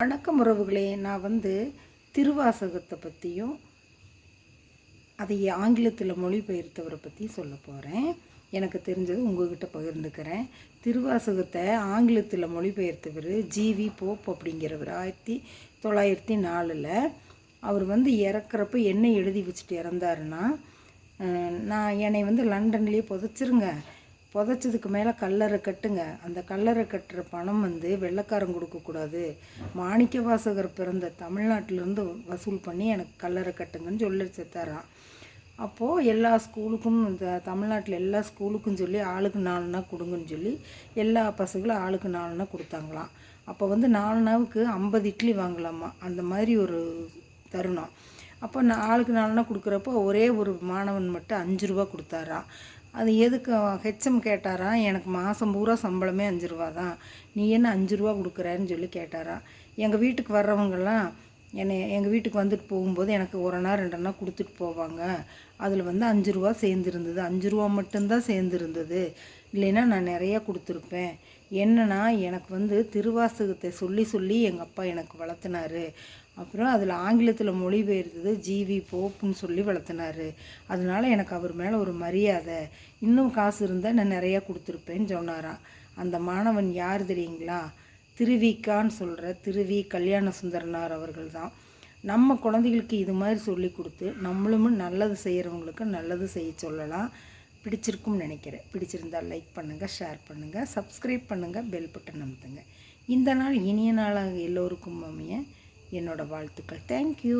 வணக்கம் உறவுகளே. நான் திருவாசகத்தை பற்றியும் அதை ஆங்கிலத்தில் மொழிபெயர்த்தவரை பற்றி சொல்ல போகிறேன். எனக்கு தெரிஞ்சது உங்கள்கிட்ட பகிர்ந்துக்கிறேன். திருவாசகத்தை ஆங்கிலத்தில் மொழிபெயர்த்தவர் ஜிவி போப் அப்படிங்கிறவர் 1904 அவர் இறக்குறப்ப என்ன எழுதி வச்சுட்டு இறந்தாருன்னா, என்னை லண்டன்லேயே புதைச்சதுக்கு மேலே கல்லறை கட்டுங்க, அந்த கல்லறை கட்டுற பணம் வெள்ளைக்காரன் கொடுக்கக்கூடாது, மாணிக்க வாசகர் பிறந்த தமிழ்நாட்டிலேருந்து வசூல் பண்ணி எனக்கு கல்லறை கட்டுங்கன்னு சொல்லி செத்தாராம். அப்போது எல்லா ஸ்கூலுக்கும் தமிழ்நாட்டில் எல்லா ஸ்கூலுக்கும் சொல்லி ஆளுக்கு 4 கொடுங்கன்னு சொல்லி எல்லா பசங்களும் ஆளுக்கு 4 கொடுத்தாங்களாம். அப்போ 4 நாவுக்கு 50 இட்லி வாங்கலாமா, அந்த மாதிரி ஒரு தருணம். அப்போ ஆளுக்கு 4 கொடுக்குறப்போ ஒரே ஒரு மாணவன் மட்டும் 5 ரூபா கொடுத்தாராம். அது எதுக்கு ஹெச்எம் கேட்டாராம், எனக்கு மாதம் பூரா சம்பளமே 5 ரூபா தான், நீ என்ன 5 ரூபா கொடுக்குறேன்னு சொல்லி கேட்டாராம். எங்கள் வீட்டுக்கு வர்றவங்கெல்லாம் எங்கள் வீட்டுக்கு வந்துட்டு போகும்போது எனக்கு 1 நாள் 2 கொடுத்துட்டு போவாங்க. அதில் 5 ரூபா சேர்ந்துருந்தது, 5 ரூபா மட்டும்தான் சேர்ந்துருந்தது, இல்லைன்னா நான் நிறையா கொடுத்துருப்பேன். என்னன்னா எனக்கு திருவாசகத்தை சொல்லி சொல்லி எங்கள் அப்பா எனக்கு வளர்த்துனாரு. அப்புறம் அதில் ஆங்கிலத்தில் மொழிபெயர்த்தது ஜிவி போப்புன்னு சொல்லி வளர்த்துனாரு. அதனால் எனக்கு அவர் மேலே ஒரு மரியாதை, இன்னும் காசு இருந்தால் நான் நிறையா கொடுத்துருப்பேன்னு சொன்னாராம். அந்த மாணவன் யார் தெரியுங்களா? திருவிக்கான்னு சொல்கிற திருவி கல்யாண சுந்தரனார் அவர்கள் தான். நம்ம குழந்தைகளுக்கு இது மாதிரி சொல்லி கொடுத்து நம்மளும் நல்லது செய்கிறவங்களுக்கு நல்லது செய்ய சொல்லலாம். பிடிச்சிருக்கும்னு நினைக்கிறேன். பிடிச்சிருந்தால் லைக் பண்ணுங்கள், ஷேர் பண்ணுங்கள், சப்ஸ்கிரைப் பண்ணுங்கள், பெல் பட்டன் அமுத்துங்க. இந்த நாள் இனிய நாளாக எல்லோருக்கும் அமைய என்னோடய வாழ்த்துக்கள். தேங்க்யூ.